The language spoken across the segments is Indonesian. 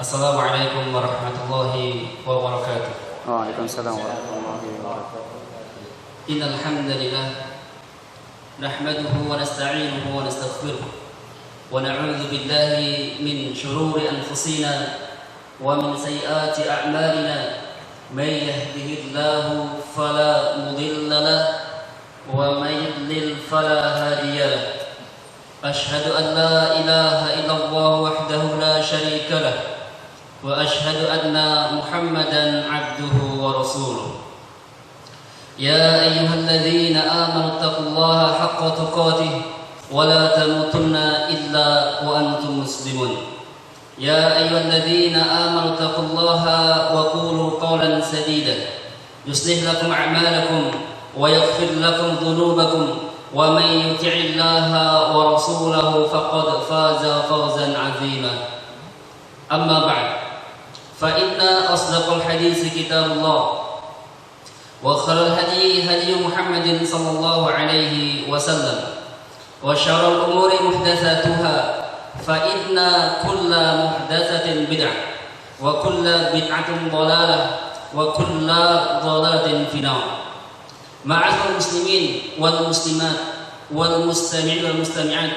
Assalamualaikum warahmatullahi wabarakatuh. Waalaikumsalam warahmatullahi wabarakatuh. Innal hamdalillah nahmaduhu wa nasta'inuhu wa nastaghfiruh wa na'udzu billahi min shururi anfusina wa min sayyiati a'malina. May yahdihillahu fala mudilla lahu wa may yudlil fala hadiya lahu. Ashhadu an la ilaha illallah wahdahu la syarika lahu wa ashhadu anna Muhammadan abduhu wa rasuluh. Ya ayyuhalladzina amanu taqullaha haqqa tuqatih wa la tamutunna illa wa antum muslimun. Ya ayyuhalladzina amanu taqullaha wa qulu qawlan sadida yuslih lakum a'malakum wa yaghfir lakum dhunubakum wa man yuti'illaha wa rasulahu faqad faza fawzan 'azima. Amma ba'd. فإن أصدق الحديث كتاب الله وخير الهدي هدي محمد صلى الله عليه وسلم وشر الأمور محدثاتها فإن كل محدثة بدعة وكل بدعة ضلالة وكل ضلالة في النار. معاشر المسلمين والمسلمات والمستمعين والمستمعات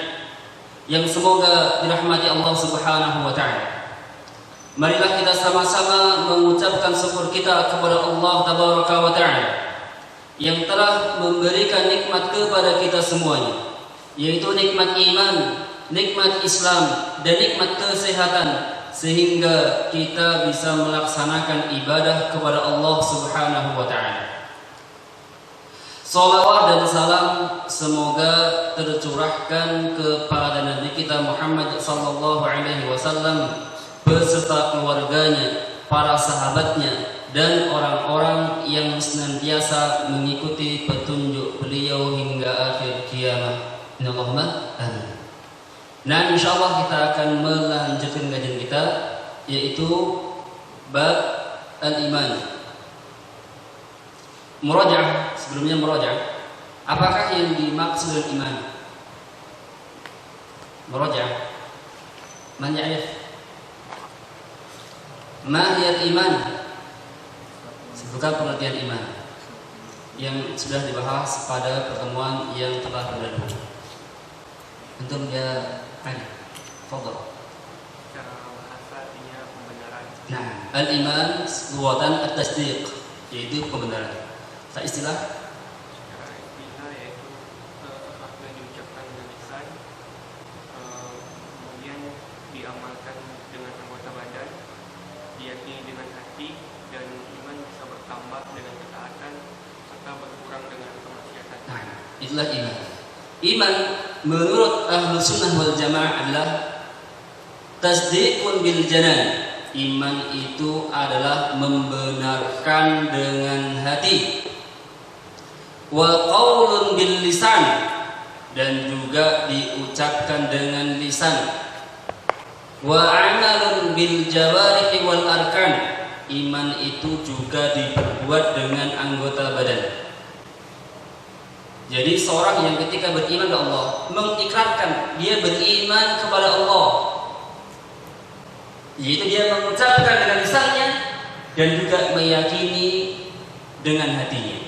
yang semoga dirahmati Allah Subhanahu wa taala. Marilah kita sama-sama mengucapkan syukur kita kepada Allah Tabaraka wa Ta'ala yang telah memberikan nikmat kepada kita semuanya, yaitu nikmat iman, nikmat Islam, dan nikmat kesehatan, sehingga kita bisa melaksanakan ibadah kepada Allah Subhanahu wa Ta'ala. Salawat dan salam semoga tercurahkan kepada Nabi kita Muhammad sallallahu alaihi wasallam beserta keluarganya, para sahabatnya, dan orang-orang yang senantiasa mengikuti petunjuk beliau hingga akhir kiamat. Allahumma amin. Nah, insyaallah kita akan melanjutkan kajian kita, yaitu bab al-iman. Murajaah, sebelumnya murajaah. Apakah yang dimaksud dengan iman? Murajaah. Man ya'rif? Mahiyat iman, sebutkan pengertian iman yang sudah dibahas pada pertemuan yang telah berlalu. Untuk dia tanya, fadhal. Cara bahasa artinya pembenaran. Nah, al-iman lughatan at-tasdiq, yaitu pembenaran. Tak istilah? Cara istilah yaitu sesuatu yang diucapkan dengan lisan, kemudian diamalkan dengan anggota badan, diyakini dengan hati, dan iman bisa bertambah dengan ketaatan serta berkurang dengan kemaksiatan. Nah, itulah iman. Iman menurut ahlu sunnah wal jamaah adalah tasdiqun bil janan. Iman itu adalah membenarkan dengan hati. Wa qaulun bil lisan, dan juga diucapkan dengan lisan. Wa amalun bil jawarihi wal arkan. Iman itu juga diperbuat dengan anggota badan. Jadi seorang yang ketika beriman kepada Allah mengikrarkan dia beriman kepada Allah, yaitu dia mengucapkan dengan lisannya dan juga meyakini dengan hatinya.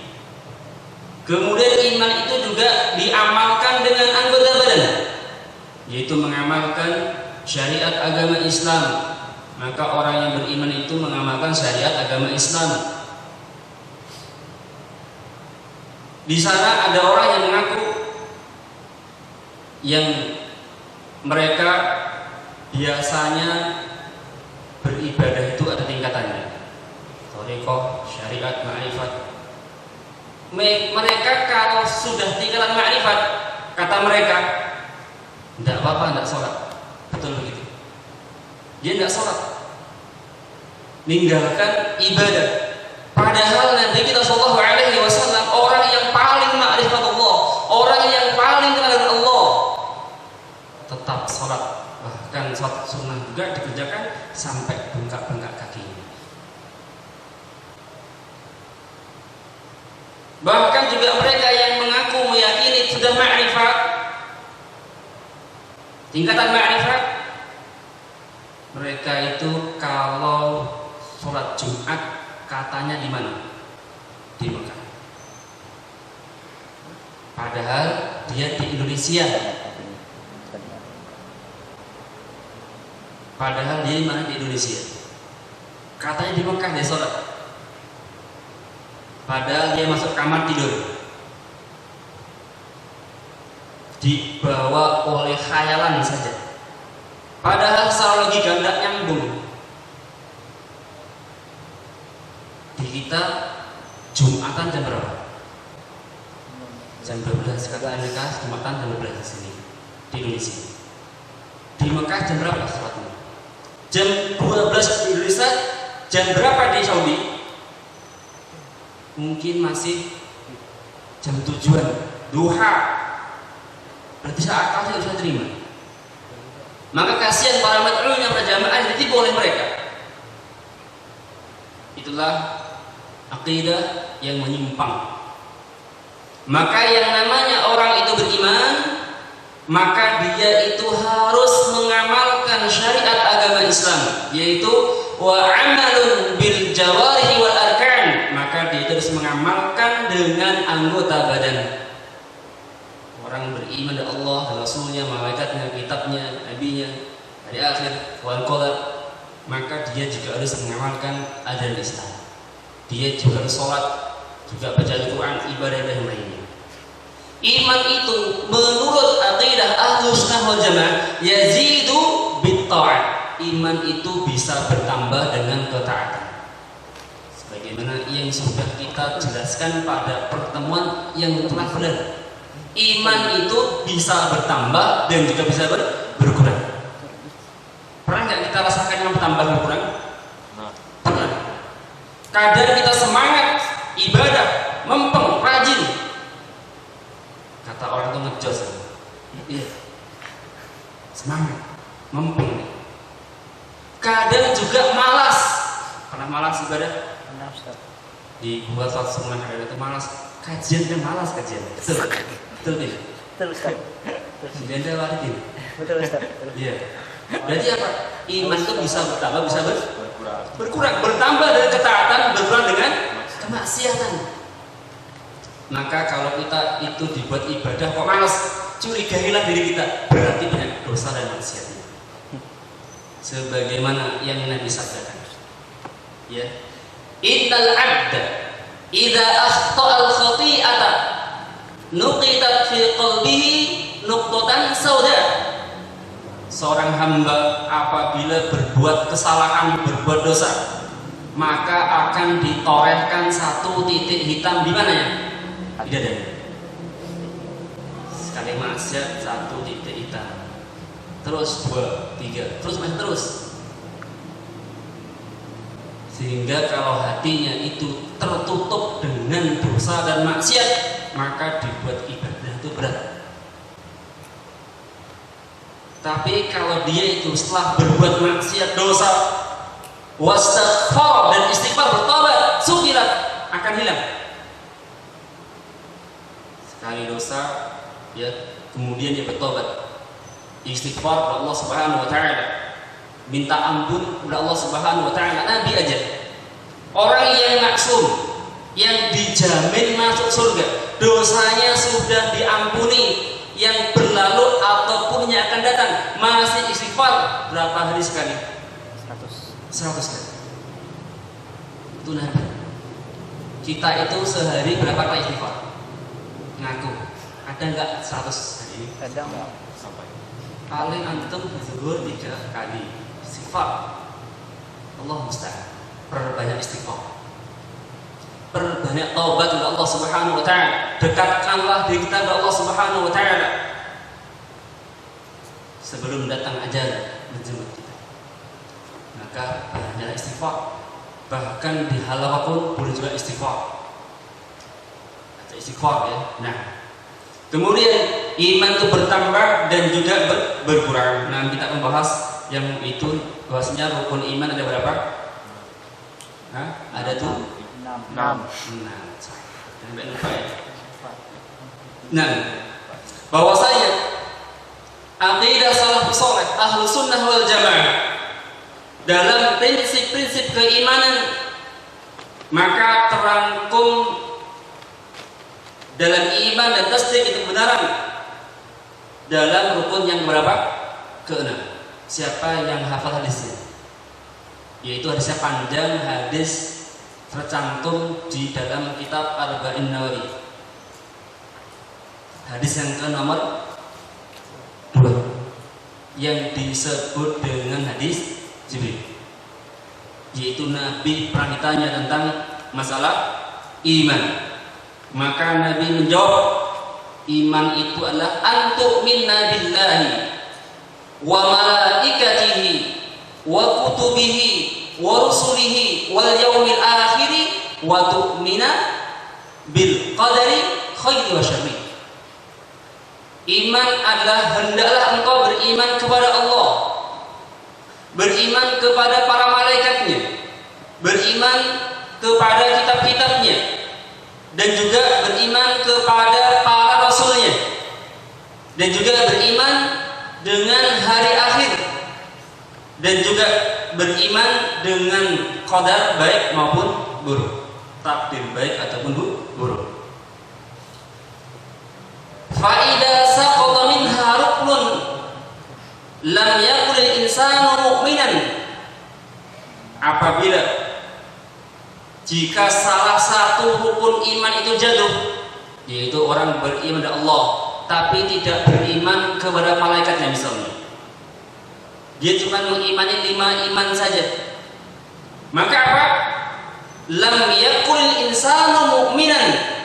Kemudian iman itu juga diamalkan dengan anggota badan, yaitu mengamalkan syariat agama Islam. Maka orang yang beriman itu mengamalkan syariat agama Islam. Di sana ada orang yang mengaku yang mereka biasanya beribadah itu ada tingkatannya. Thariqah, syariat, ma'rifat. Mereka kalau sudah tingkatan ma'rifat, kata mereka, tidak apa-apa, tidak sholat. Betul begitu. Dia tidak sholat, meninggalkan ibadah. Padahal Nabi kita sallallahu alaihi wasallam orang yang paling ma'rifat Allah, orang yang paling kenal dengan Allah, tetap sholat. Bahkan sholat sunnah juga dikerjakan sampai bengkak-bengkak kakinya. Bahkan juga mereka yang mengaku meyakini sudah ma'rifat, tingkatan ma'rifat, mereka mereka itu kalau sholat Jumat katanya di mana? Di Mekah. Padahal dia di Indonesia. Padahal dia di mana? Di Indonesia. Katanya di Mekah dia sholat. Padahal dia masuk kamar tidur. Dibawa oleh khayalan saja. Padahal secara logika tidak nyambung. Di kita Jumatan jam berapa? Jam 12. Kata Amerika Jumatan jam 12 di sini di Indonesia. Di Mekah jam berapa sholatnya? Jam 12 di Indonesia. Jam berapa di Saudi? Mungkin masih jam 7-an duha. Berarti saat akal saya bisa terima. Maka kasihan para mad'un yang berjamaah ditipu oleh mereka. Itulah akidah yang menyimpang. Maka yang namanya orang itu beriman, maka dia itu harus mengamalkan syariat agama Islam, yaitu wa amalun bil jawarihi wal arkan. Maka dia harus mengamalkan dengan anggota badan. Orang beriman kepada Allah, Rasulnya, malaikatnya, kitabnya, nabinya, hari akhir, wal qadar, maka dia juga harus mengamalkan ajaran Islam. Dia juga harus sholat, juga baca Al-Quran, ibadah yang lainnya. Iman itu menurut aqidah Ahlus Sunnah wal Jamaah yazidu bitta'at. Iman itu bisa bertambah dengan ketaatan. Sebagaimana yang sudah kita jelaskan pada pertemuan yang telah berlalu. Iman itu bisa bertambah dan juga bisa berkurang. Pernah nggak kita rasakan yang bertambah berkurang? Pernah. Kadang kita semangat ibadah, mempeng, rajin. Kata orang itu ngejos. Iya. Semangat, mempeng. Kadang juga malas. Pernah malas ibadah? Pernah, Ustaz. Dibuat suatu semangat ada itu malas. Kajian dan malas kajian. Betul. Betul nih. Betul Ustaz. Benda waridin. Betul Ustaz. Iya. Berarti apa? Iman itu bisa bertambah, bisa berkurang. Bertambah dari ketaatan, berkurang dengan kemaksiatan. Maka kalau kita itu dibuat ibadah kok malas, curigailah diri kita. Berarti banyak dosa dan maksiatnya. Sebagaimana yang Nabi sabdakan. Ya. Innal 'abda idza akhta'a al-khati'ata nuqitat fi qalbihi nuqtatan sauda. Seorang hamba apabila berbuat kesalahan, berbuat dosa, maka akan ditorehkan satu titik hitam di mana ya? Di dadanya. Sekali maksiat satu titik hitam. Terus 2, 3, terus masih terus. Sehingga kalau hatinya itu tertutup dengan dosa dan maksiat, maka dibuat ibadah itu berat. Tapi kalau dia itu setelah berbuat maksiat, dosa, wastaghfar dan istighfar, bertobat, sukirat, akan hilang. Sekali dosa, ya, kemudian dia bertobat, istighfar kepada Allah Subhanahu wa taala, minta ampun kepada Allah Subhanahu wa taala. Nabi aja orang yang maksum, yang dijamin masuk surga, dosanya sudah diampuni, yang berlalu ataupun yang akan datang, masih istighfar berapa hari sekali? 100 kali. Itu Nabi. Kita itu sehari berapa kali istighfar? Ngaku ada nggak 100 hari ini? Ada nggak? Sampai. Paling antum zuhur 3 kali istighfar. Allah musta'an. Perbanyak istighfar, perbanyak taubat kepada Allah Subhanahu wa taala. Dekatkanlah diri kita kepada Allah Subhanahu wa taala sebelum datang ajal menjemput kita. Maka banyak istighfar. Bahkan di hal apapun boleh juga istighfar. Ada istighfar ya. Nah, kemudian iman itu bertambah dan juga berkurang. Nah, kita membahas yang itu bahwasanya rukun iman ada berapa? Ada tuh 6. Sampai lupa ya. Nah, bahwasanya aqidah salafus saleh Ahlus Sunnah wal Jamaah dalam prinsip-prinsip keimanan, maka terangkum dalam iman dan tasdik itu kebenaran dalam rukun yang berapa? Keenam. Siapa yang hafal hadisnya? Yaitu hadisnya panjang, hadis tercantum di dalam kitab Arba'in Nawawi. Hadis yang ke nomor 2 yang disebut dengan hadis Jibril, yaitu Nabi pernah ditanya tentang masalah iman. Maka Nabi menjawab, iman itu adalah antu'minna billahi wa malaikatihi wa kutubihi wa rusulihi wal yaumil akhir wa tu'mina bil qadari khairi wa syarri. Iman adalah hendaklah engkau beriman kepada Allah, beriman kepada para malaikatnya, beriman kepada kitab-kitabnya, dan juga beriman kepada para rasulnya, dan juga beriman dengan hari akhir, dan juga beriman dengan qadar baik maupun buruk, takdir baik ataupun buruk. Fa'idha saqata minha ruknun lam yakul insanu mu'minan. Apabila jika salah satu rukun iman itu jatuh, yaitu orang beriman kepada Allah tapi tidak beriman kepada malaikatnya misalnya, dia cuma mengimani 5 iman saja, maka apa? Lam yakul insanu mu'minan,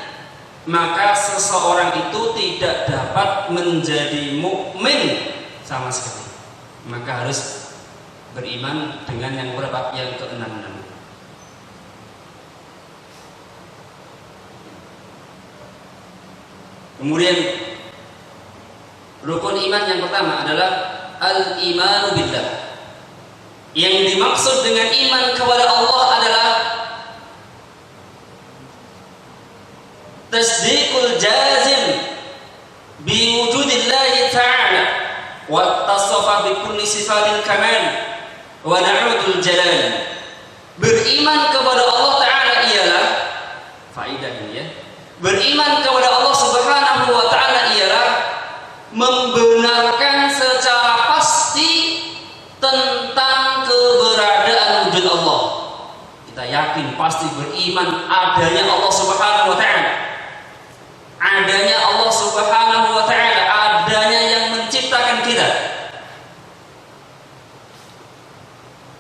maka seseorang itu tidak dapat menjadi mukmin sama sekali. Maka harus beriman dengan yang berapa? Yang ke-6. Kemudian rukun iman yang pertama adalah al-imanu billah. Yang dimaksud dengan iman kepada Allah adalah tasdiqul jazim bi wujudillahi ta'ala wa tasafa bi kulli sifatil kamal wa na'udul jalal. Beriman kepada Allah Ta'ala ialah faedah ini ya. Beriman kepada Allah Subhanahu wa Ta'ala ialah membenarkan secara pasti tentang keberadaan wujud Allah. Kita yakin pasti beriman adanya Allah Subhanahu wa Ta'ala, adanya Allah Subhanahu wa Ta'ala, adanya yang menciptakan kita.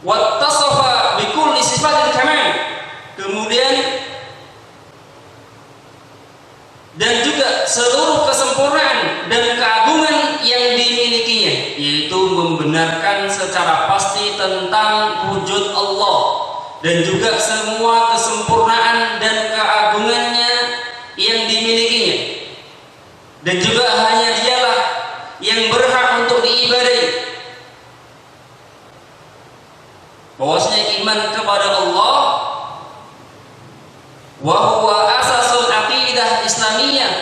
Wattasafa bikulli sifatil kamal. Kemudian dan juga seluruh kesempurnaan dan keagungan yang dimilikinya, yaitu membenarkan secara pasti tentang wujud Allah dan juga semua kesempurnaan dan keagungannya yang dimilikinya, dan juga hanya dialah yang berhak untuk diibadahi. Bahwasanya iman kepada Allah wa huwa asasul aqidah islamiyah.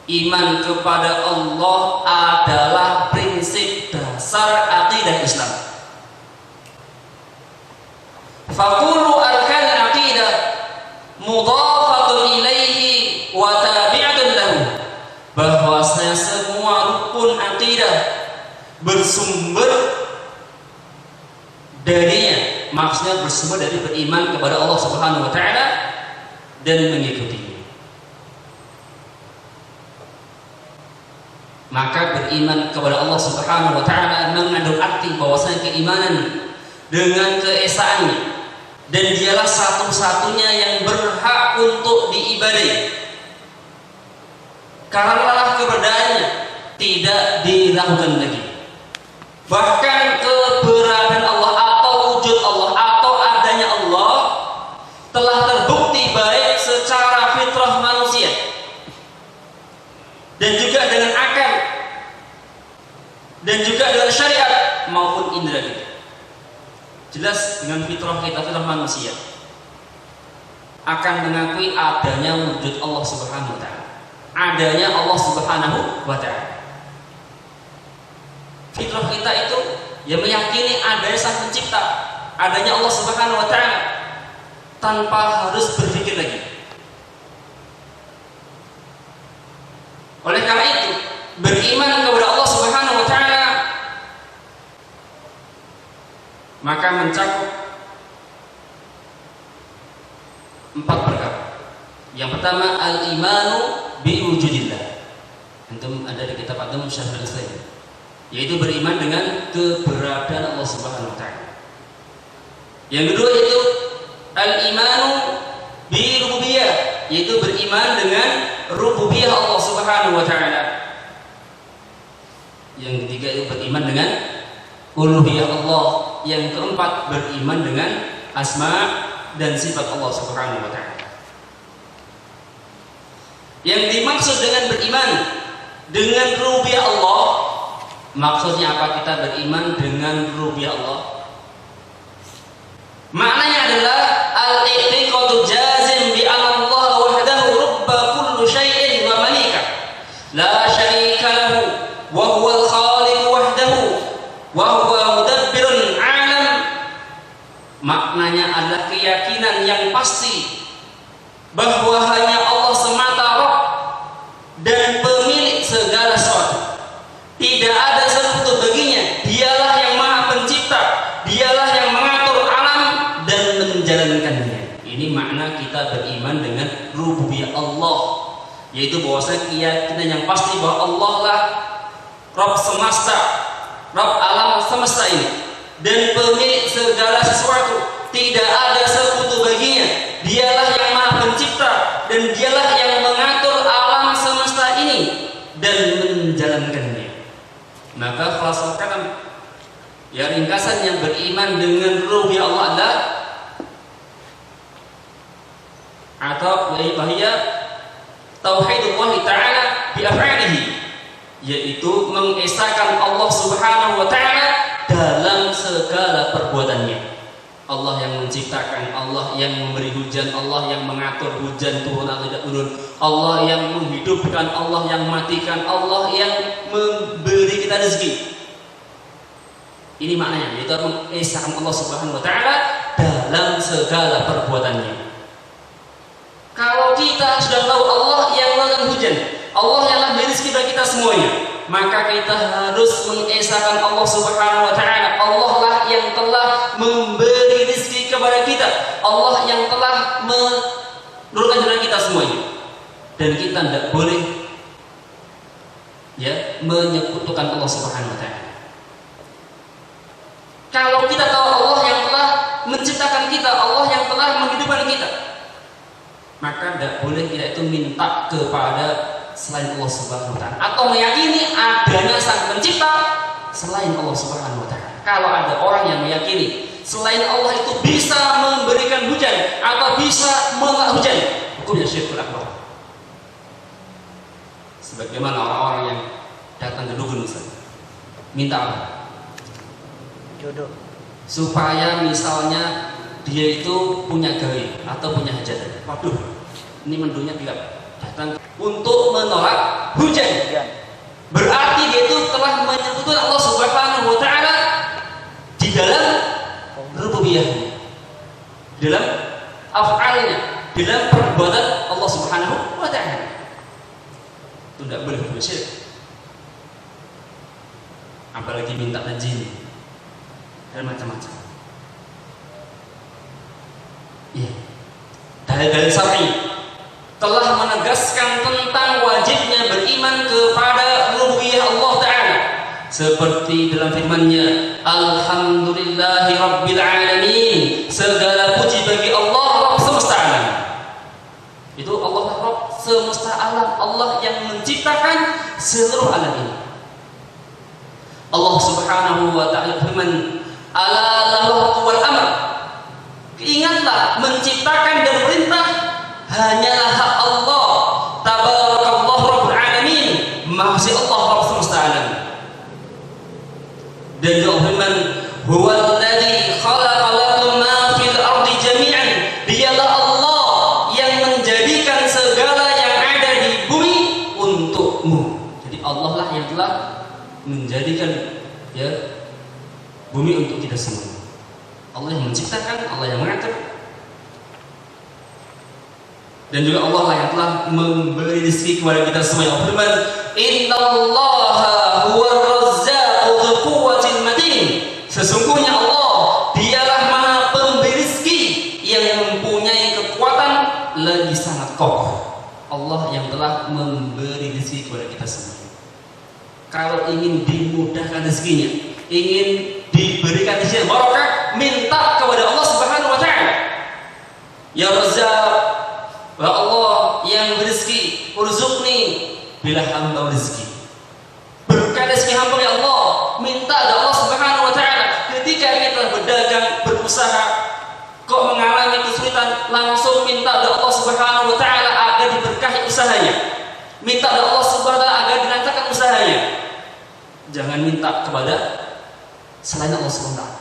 Iman kepada Allah adalah prinsip dasar aqidah Islam. Faqulu arkan aqidah mudhafatun ilaihi wa tabi'atun lahu. Bahwasanya semua rukun aqidah bersumber darinya, maksudnya bersumber dari beriman kepada Allah Subhanahu wa Ta'ala dan mengikutinya. Maka beriman kepada Allah Subhanahu wa Ta'ala mengandung arti bahwasanya keimanan dengan keesaannya, dan dialah satu-satunya yang berhak untuk diibadahi. Karenalah keberadaannya tidak diragukan lagi. Bahkan keberadaan Allah atau wujud Allah atau adanya Allah telah terbukti baik secara fitrah manusia dan juga dengan akal dan juga dengan syariat maupun indera kita. Jelas dengan fitrah kita, fitrah manusia akan mengakui adanya wujud Allah Subhanahu wa Ta'ala, adanya Allah Subhanahu wa Ta'ala. Fitrah kita itu yang meyakini adanya Sang Pencipta, adanya Allah Subhanahu wa taala tanpa harus berpikir lagi. Oleh karena itu, beriman kepada Allah Subhanahu wa taala maka mencakup 4 perkara. Yang pertama, al-imanu bi wujudillah. Antum ada di kitab Adum Syahrul Islam, yaitu beriman dengan keberadaan Allah Subhanahu wa taala. Yang kedua yaitu al-imanu bi rububiyah, yaitu beriman dengan rububiyah Allah Subhanahu wa taala. Yang ketiga itu beriman dengan uluhiyah Allah. Yang keempat beriman dengan asma dan sifat Allah Subhanahu wa taala. Yang dimaksud dengan beriman dengan rububiyah Allah, maksudnya apa kita beriman dengan rububiyah Allah? Maknanya adalah al-i'tiqadu jazim bi anna Allah wahdahu rabba kulli syai'in wa malika la syarika lahu wa huwa al-khaliq wahdahu wa huwa mudabbirul alam. Maknanya adalah keyakinan yang pasti bahwa hanya Allah semata Rabb dan pemilik segala sesuatu. Tidak ada sekutu baginya. Dialah yang Maha Pencipta, dialah yang mengatur alam dan menjalankannya. Ini makna kita beriman dengan rububiyah Allah, yaitu bahwasanya keyakinan yang pasti bahwa Allah lah Rabb semesta, Rabb alam semesta ini dan pemilik segala sesuatu. Tidak ada sekutu baginya. Dialah yang Maha Pencipta dan dialah yang mengatur alam semesta ini dan menjalankannya. Maka khulasatul kalam, ya ringkasan yang beriman dengan rububiyah Allah adalah atau bahaya tauhidullah taala bi af'alihi, yaitu mengesahkan Allah Subhanahu wa taala dalam segala perbuatannya. Allah yang menciptakan, Allah yang memberi hujan, Allah yang mengatur hujan turun atau tidak turun, Allah yang menghidupkan, Allah yang mematikan, Allah yang memberi kita rezeki. Ini maknanya, yaitu mengesahkan Allah Subhanahu wa taala dalam segala perbuatannya. Kalau kita sudah tahu Allah yang mengatur hujan, Allah yang memberi rezeki bagi kita semuanya, maka kita harus mengesahkan Allah Subhanahu wa taala. Allah lah yang telah memberi rezeki kepada kita, Allah yang telah menurunkan jalan kita semuanya, dan kita tidak boleh ya menyekutukan Allah Subhanahu wa taala. Kalau kita tahu Allah yang telah menciptakan kita, Allah yang telah menghidupkan kita, maka tidak boleh kita itu minta kepada selain Allah Subhanahu wa taala atau meyakini adanya Sang Pencipta selain Allah Subhanahu wa taala. Kalau ada orang yang meyakini selain Allah itu bisa memberikan hujan atau bisa menolak hujan, hukumnya syirkul akbar. Sebagaimana orang-orang yang datang ke dukun misalnya, minta apa? Jodoh. Supaya misalnya dia itu punya gawe atau punya hajat. Waduh, ini mendunya tidak datang untuk menolak hujan. Berarti dia itu telah menyebutkan Allah Subhanahu wa taala di dalam rububiyahnya, di dalam af'alnya, di dalam perbuatan Allah Subhanahu wa taala. Itu tidak boleh bersyirik. Apalagi minta jin dan macam-macam. Iya. Dalil-dalil syar'i telah menegaskan tentang wajibnya beriman kepada rububiyah Allah Ta'ala, seperti dalam firman-Nya, Alhamdulillahi Rabbil Alamin, segala puji bagi Allah Rabb semesta alam. Itu Allah Rabb semesta alam, Allah yang menciptakan seluruh alam ini. Allah Subhanahu wa taala firman, ala lahu wal amr, ingatlah menciptakan dan perintah hanyalah hak Allah. Tabarakallahu Rabbul Alamin, maha Allah Rabb semesta alam. Dan juga firman, huwal ladzi khalaqa lakum ma fil ardi jami'an, dialah Allah yang menjadikan segala yang ada di bumi untukmu. Jadi Allah lah yang telah menjadikan ya bumi untuk kita semua. Allah yang menciptakan, Allah yang mengatur. Dan juga Allah lah yang telah memberi rezeki kepada kita semua. Yang firman, Innallaha huwar razzaqu dzul quwwatil matin. Sesungguhnya Allah dialah Maha Pemberi rezeki yang mempunyai kekuatan lagi sangat kokoh. Allah yang telah memberi rezeki kepada kita semua. Kalau ingin dimudahkan rezekinya, ingin diberikan rezeki barokah, minta kepada Allah Subhanahu wa taala. Ya Razzaq, ya Allah yang berizki, urzuqni bila hamba rezeki. Berkah rezeki hamba ya Allah, minta kepada Allah Subhanahu wa taala. Ketika kita berdagang, berusaha, kok mengalami kesulitan, langsung minta kepada Allah Subhanahu wa taala agar diberkahi usahanya. Minta kepada Allah Subhanahu wa taala agar dilancarkan usahanya. Jangan minta kepada selain Allah Subhanahu wa taala.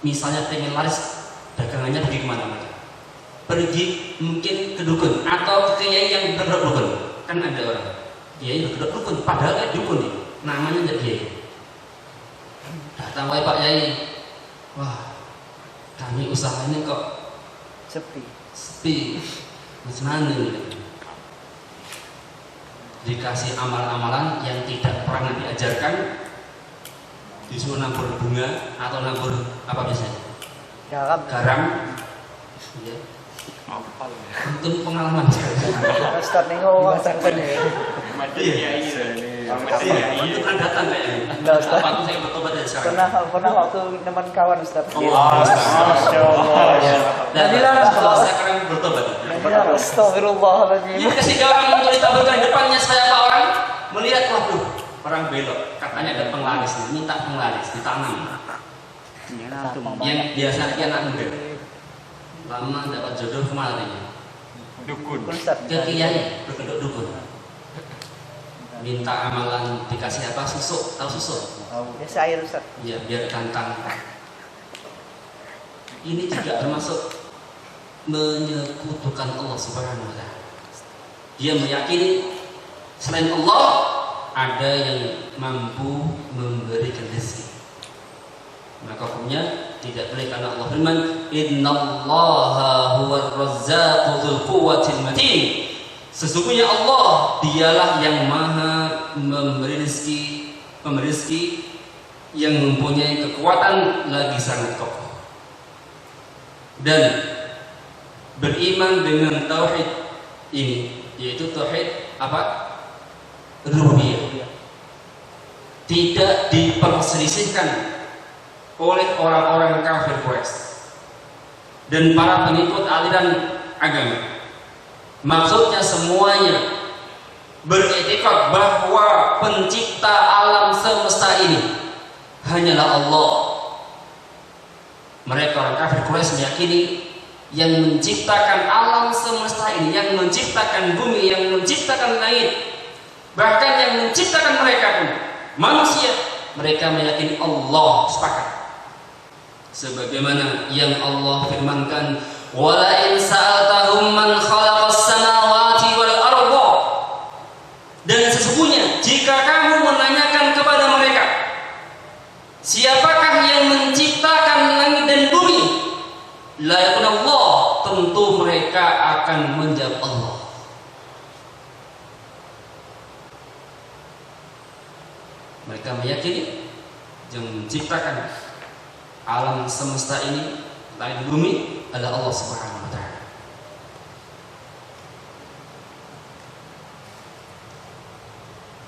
Misalnya pengen laris dagangannya pergi kemana-mana, pergi mungkin ke dukun atau ke kiai yang berkedok dukun. Kan ada orang kiai berkedok dukun, padahal kayak dukun nih, namanya jadi kiai. Datang wahai Pak Yai, wah kami usahanya kok sepi, macam mana ini? Dikasih amalan-amalan yang tidak pernah diajarkan, disuruh nabur bunga atau nabur apa biasanya? Garam. Ya. Untuk pengalaman. Ustaz nih orang santen ya. Itu kan datang kayaknya. Enggak Ustaz. Waktu saya bertobat dari sekarang. Pernah waktu teman kawan Ustaz. Masya Allah. Dan setelah saya sekarang bertobat. Astagfirullahaladzim. Jadi ketika orang mau ditaburkan depannya saya Pak orang melihat, waduh orang belok, katanya ada penglaris, minta penglaris ditanam. Yang biasanya anak muda. Lama dapat jodoh kemarin. Dukun. Ke kiai berkedok dukun. Minta amalan dikasih apa? Susuk, tahu susuk? Biasa air Ustaz. Iya, biar gantang. Ini juga termasuk menyekutukan Allah Subhanahu wa taala. Dia meyakini selain Allah ada yang mampu memberikan rezeki. Maka hukumnya tidak boleh, karena Allah firman, Innallaha huwar razzaqu dzul quwwatil matin. Sesungguhnya Allah dialah yang maha memberi rezeki yang mempunyai kekuatan lagi sangat kokoh. Dan beriman dengan tauhid ini, yaitu tauhid apa? Rububiyah. Tidak diperselisihkan oleh orang-orang kafir Quraisy dan para pengikut aliran agama. Maksudnya semuanya beriktikad bahwa pencipta alam semesta ini hanyalah Allah. Mereka orang kafir Quraisy meyakini yang menciptakan alam semesta ini, yang menciptakan bumi, yang menciptakan langit, bahkan yang menciptakan mereka pun manusia, mereka meyakini Allah, sepakat. Sebagaimana yang Allah firmankan, wala in sa'altahum man khalaqas samawati wal arda. Dan sesungguhnya jika kamu menanyakan kepada mereka, siapakah yang menciptakan langit dan bumi, la yakun Allah, tentu mereka akan menjawab Allah. Mereka meyakini yang menciptakan alam semesta ini, langit bumi, adalah Allah Subhanahu wa taala.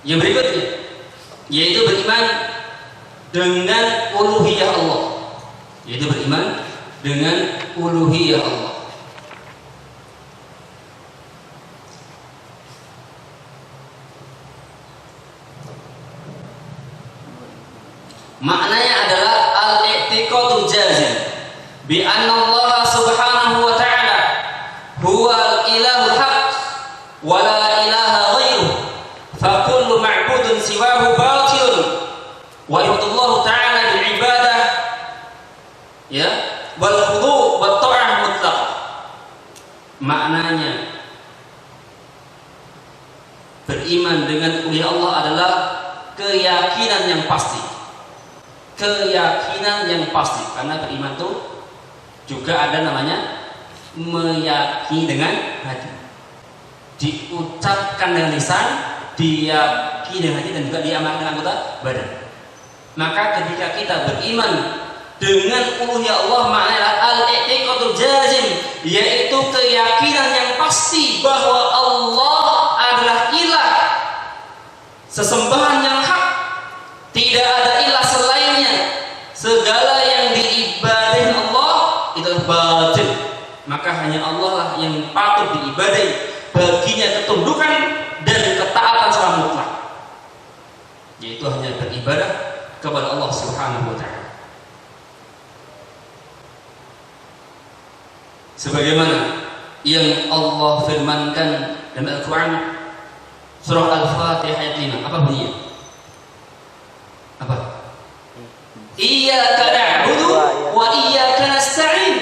Yang berikutnya yaitu beriman dengan uluhiyah Allah. Yaitu beriman dengan uluhiyah Allah. Maknanya adalah al-i'tiqadu jazim bi anna Allah Subhanahu wa ta'ala huwa al-ilahul haq wa la ilaha ghairuh, fa kullu ma'budun siwahu batilun wa yudullahu ta'ala bil ibadah ya wal khudu' wat ta'ah mutlaq. Maknanya beriman dengan uluhiyah Allah adalah keyakinan yang pasti keyakinan yang pasti. Karena beriman itu juga ada namanya meyakini dengan hati, diucapkan dengan lisan, diyakini dengan hati, dan juga diamalkan dengan anggota badan. Maka ketika kita beriman dengan uluhiyah Allah, maknanya al-i'tiqadul jazim, yaitu keyakinan yang pasti bahwa Allah adalah ilah, sesembahan yang hak, tidak ada ilah selainnya, segala yang diibadahi Allah itu batil, maka hanya Allah lah yang patut diibadahi, baginya ketundukan dan ketaatan secara mutlak, yaitu hanya beribadah kepada Allah Subhanahu wa ta'ala. Sebagaimana yang Allah firmankan dalam Al-Quran surah Al-Fatihah ayat 5, apa bunyinya? Apa? Iyyaka na'budu wa iyyaka nasta'in.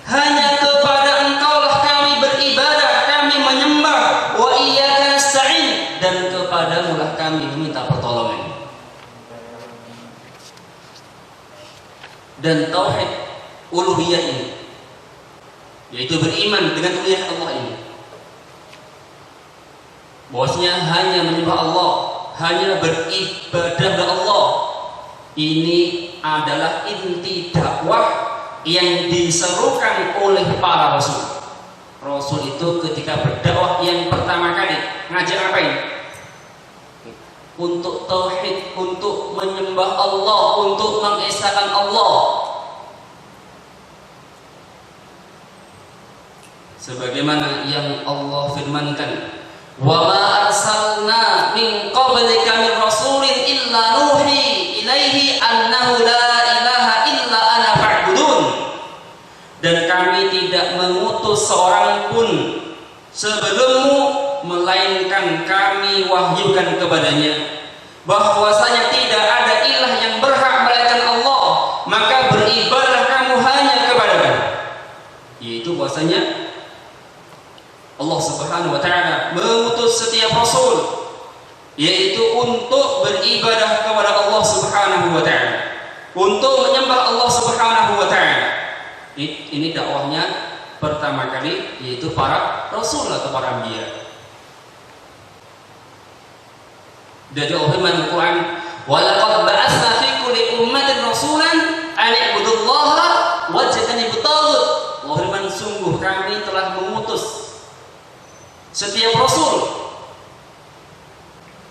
Hanya kepada Engkaulah kami beribadah, kami menyembah, wa iyyaka nasta'in, dan kepadamu lah kami meminta pertolongan. Dan tauhid uluhiyah ini, yaitu beriman dengan uluhiyah Allah ini, bahwasanya hanya menyembah Allah, hanya beribadah kepada Allah, ini adalah inti dakwah yang diserukan oleh para rasul. Rasul itu ketika berdakwah yang pertama kali ngajak apa ini? Untuk tauhid, untuk menyembah Allah, untuk mengesahkan Allah. Sebagaimana yang Allah firmankan, wa ma arsalna min qablika min rasulin illa nuhi ilaihi annahu la ilaha illa ana fa'budun. Dan kami tidak mengutus seorang pun sebelummu, melainkan kami wahyukan kepadanya bahwasanya tidak ada ilah yang berhak melainkan Allah, maka beribadah kamu hanya kepada-Nya. Yaitu bahwasanya Allah Subhanahu wa ta'ala mengutus setiap rasul yaitu untuk beribadah kepada Allah Subhanahu wa ta'ala, untuk menyembah Allah Subhanahu wa ta'ala. Ini dakwahnya pertama kali, yaitu para rasul atau para anbiya. Dari Allah firman Al-Quran, wa laqad ba'atsna fi kulli ummatin rasulan an i'budullaha wajtanibut taghut. Allah firman, sungguh kami telah mengutus setiap rasul,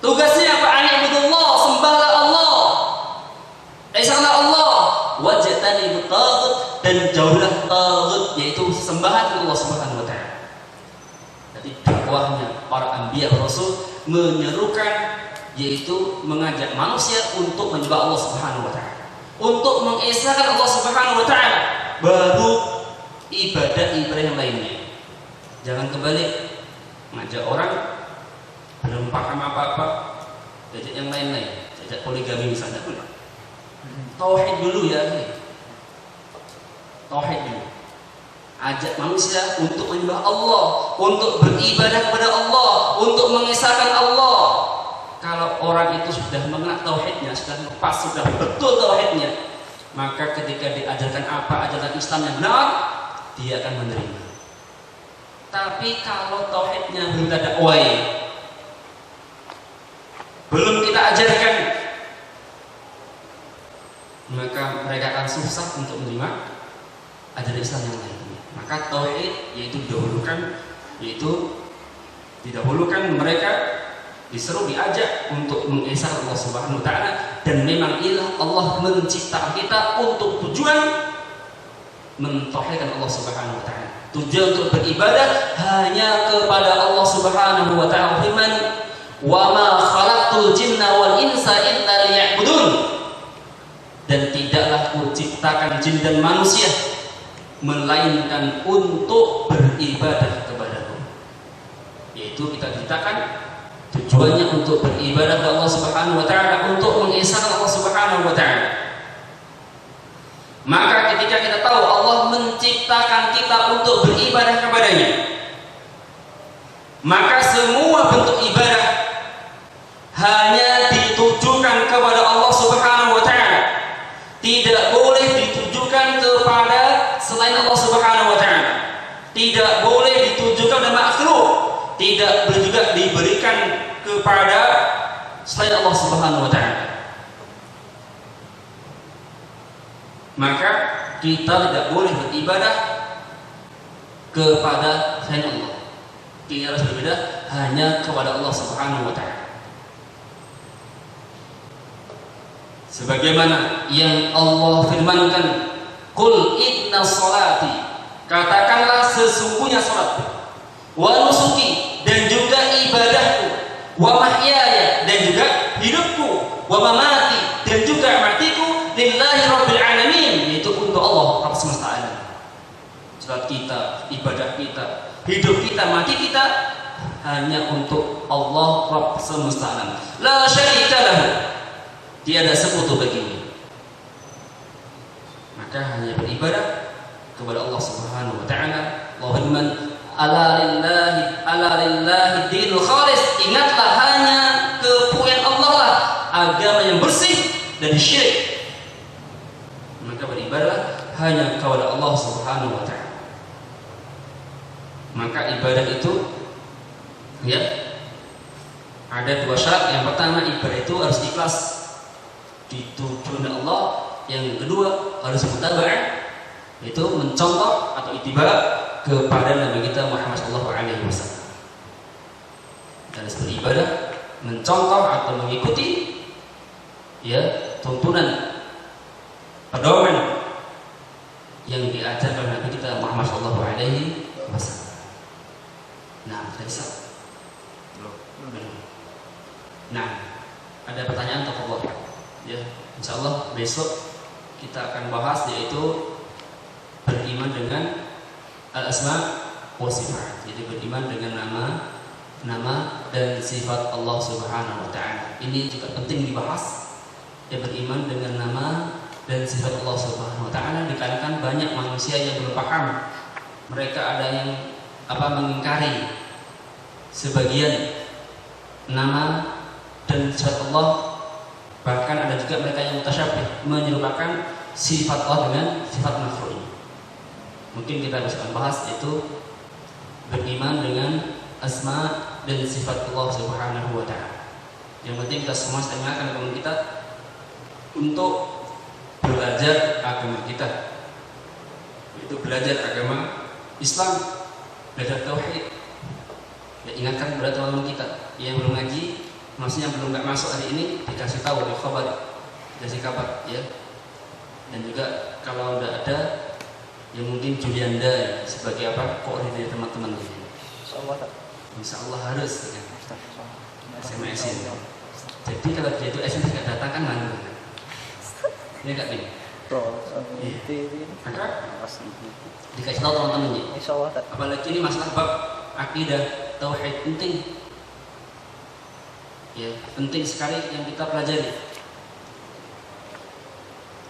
tugasnya apa? An i'budullah, sembahlah Allah, esahlah Allah, wajtanibut taghut, dan jauhlah taghut, yaitu sembahan Allah Subhanahu wa ta'ala. Jadi dakwahnya para anbiya rasul menyerukan, yaitu mengajak manusia untuk menyembah Allah Subhanahu wa ta'ala, untuk mengesahkan Allah Subhanahu wa ta'ala, baru ibadah-ibadah yang lainnya. Jangan kembali mengajak orang belum paham apa-apa, ajak yang lain-lain, ajak poligami misalnya. Tauhid dulu ya, tauhid dulu. Ajak manusia untuk menyembah Allah, untuk beribadah kepada Allah, untuk mengesahkan Allah. Kalau orang itu sudah mengenal tauhidnya, sudah lepas, sudah betul tauhidnya, maka ketika diajarkan apa ajaran Islam yang benar, dia akan menerima. Tapi kalau tauhidnya belum kita dakwai, belum kita ajarkan, maka mereka akan susah untuk menerima ajaran Islam yang lainnya. Maka tauhid yaitu didahulukan mereka, diseru, diajak untuk mengesahkan Allah Subhanahu wa ta'ala. Dan memang ilah Allah menciptakan kita untuk tujuan mentauhidkan Allah Subhanahu wa ta'ala, tujuan untuk beribadah hanya kepada Allah Subhanahu wa ta'ala. Firman, wa ma khalaqtul jinna wal insa illa liya'budun, dan tidaklah kuciptakan jin dan manusia melainkan untuk beribadah kepadaku. Yaitu kita ciptakan tujuannya untuk beribadah kepada Allah Subhanahu wa ta'ala, untuk mengesahkan Allah Subhanahu wa ta'ala. Maka ketika kita tahu Allah menciptakan kita untuk beribadah kepadanya, maka semua bentuk ibadah hanya ditujukan kepada Allah Subhanahu wa ta'ala, tidak boleh juga diberikan kepada selain Allah Subhanahu wa taala. Maka kita tidak boleh beribadah kepada selain Allah. Kita harus beribadah hanya kepada Allah Subhanahu wa taala. Sebagaimana yang Allah firmankan, "Qul inna sholati," katakanlah sesungguhnya salatku, "wa nusuki," dan juga ibadahku, "wa mahyaya," dan juga hidupku, "wa mamati," dan juga matiku, "lillahi rabbil alamin," yaitu untuk Allah Rabb semesta alam. Salat kita, ibadah kita, hidup kita, mati kita hanya untuk Allah Rabb semesta alam. La syarika lahu, tiada sekutu baginya. Maka hanya beribadah kepada Allah Subhanahu wa taala. Allah firman, ala lillahi dinul khalis, ingatlah hanya kepunyaan Allah lah agama yang bersih dari syirik. Maka beribadah hanya kepada Allah Subhanahu wa taala. Maka ibadah itu ya ada dua syarat. Yang pertama, ibadah itu harus ikhlas ditujukan Allah. Yang kedua, harus mutaba'ah, yaitu mencontoh atau ittiba' kepada Nabi kita Muhammad sallallahu alaihi wasallam. Dan beribadah mencontoh atau mengikuti ya tuntunan pedoman yang diajarkan Nabi kita Muhammad sallallahu alaihi wasallam. Nah, bisa. Nah, ada pertanyaan atau apa? Ya, insyaallah besok kita akan bahas, yaitu beriman dengan al-asma wa sifat. Jadi beriman dengan nama dan sifat Allah Subhanahu wa taala. Ini juga penting dibahas. Ya, beriman dengan nama dan sifat Allah Subhanahu wa taala, dikarenakan banyak manusia yang belum paham. Mereka ada yang mengingkari sebagian nama dan sifat Allah. Bahkan ada juga mereka yang mutasyabih, menyerupakan sifat Allah dengan sifat makhluk. Mungkin kita bisa bahas, itu beriman dengan asma dan sifat Allah Subhanahu wa taala. Yang penting kita semua setengahkan agama kita untuk belajar agama kita, yaitu belajar agama Islam, belajar tauhid. Ya, ingatkan kepada teman-teman kita yang belum ngaji, maksudnya belum nggak masuk hari ini, dikasih tahu di dikasih kabar ya. Dan juga kalau udah ada yang mungkin Julianda ya, sebagai koordinator teman-teman ini. Insya Allah harus ya. SMS ini. Jadi kalau dia itu SMS nggak datang kan malu. Ini nggak ini. Maka dikasih tahu teman-teman ya. Apalagi ini masalah bab akidah tauhid penting. Ya, penting sekali yang kita pelajari.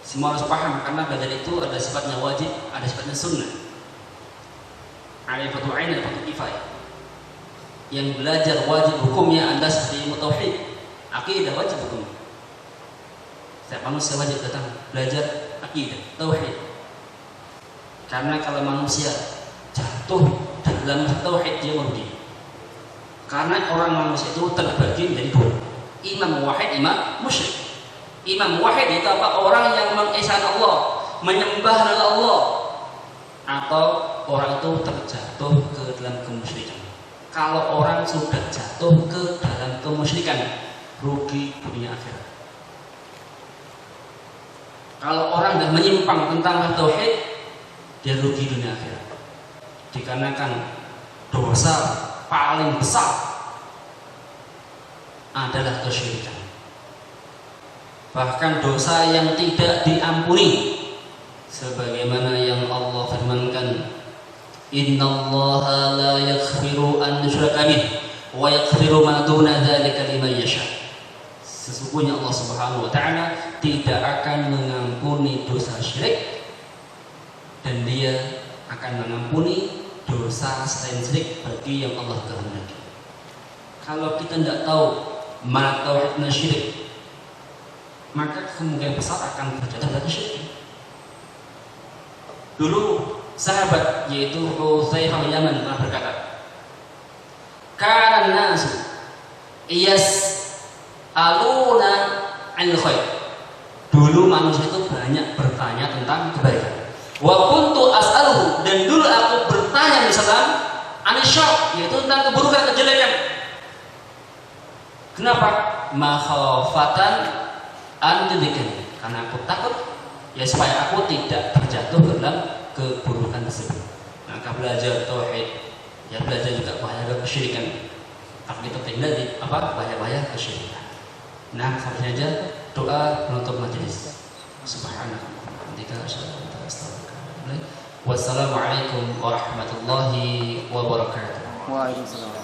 Semua harus paham, karena belajar itu ada sifatnya wajib, ada sifatnya sunnah. Ada fardu ain, ada fardu kifayah. Yang belajar wajib hukumnya Anda seperti ilmu tauhid, akidah wajib hukumnya. Setiap manusia wajib datang belajar akidah tauhid. Karena kalau manusia jatuh dalam tauhid, dia merugi. Karena orang manusia itu terbagi menjadi dua, imam wahid, imam musyrik. Imam wahid itu orang yang mengesahkan Allah, menyembah Allah, atau orang itu terjatuh ke dalam kemusyrikan. Kalau orang sudah jatuh ke dalam kemusyrikan, rugi dunia akhirat. Kalau orang sudah menyimpang tentang tauhid, dia rugi dunia akhirat. Dikarenakan dosa paling besar adalah kesyirikan. Bahkan dosa yang tidak diampuni, sebagaimana yang Allah firmankan, innallaha la yaghfiru an yushraka bih wa yaghfiru ma duna dzalika liman yasha. Sesungguhnya Allah Subhanahu wa taala tidak akan mengampuni dosa syirik, dan Dia akan mengampuni dosa selain syirik bagi yang Allah kehendaki. Kalau kita tidak tahu mana tauhid dan syirik, maka kemungkinan besar akan terjatuh dalam syirik. Dulu sahabat yaitu Hudzaifah bin Yaman pernah berkata, Kanan nas aluna 'anil khair. Dulu manusia itu banyak bertanya tentang kebaikan. Wa kuntu as'aluhu, dan dulu aku bertanya misalkan anisyar, yaitu tentang keburukan, kejelekan. Kenapa? Makhafatan an yudrikani, karena aku takut ya supaya aku tidak terjatuh dalam keburukan tersebut. Maka belajar tauhid, ya belajar juga bahaya kesyirikan. Tapi kita tinggal di bahaya kesyirikan. Nah, seharusnya aja doa penutup majelis. Wassalamualaikum warahmatullahi wabarakatuh. Waalaikumsalam.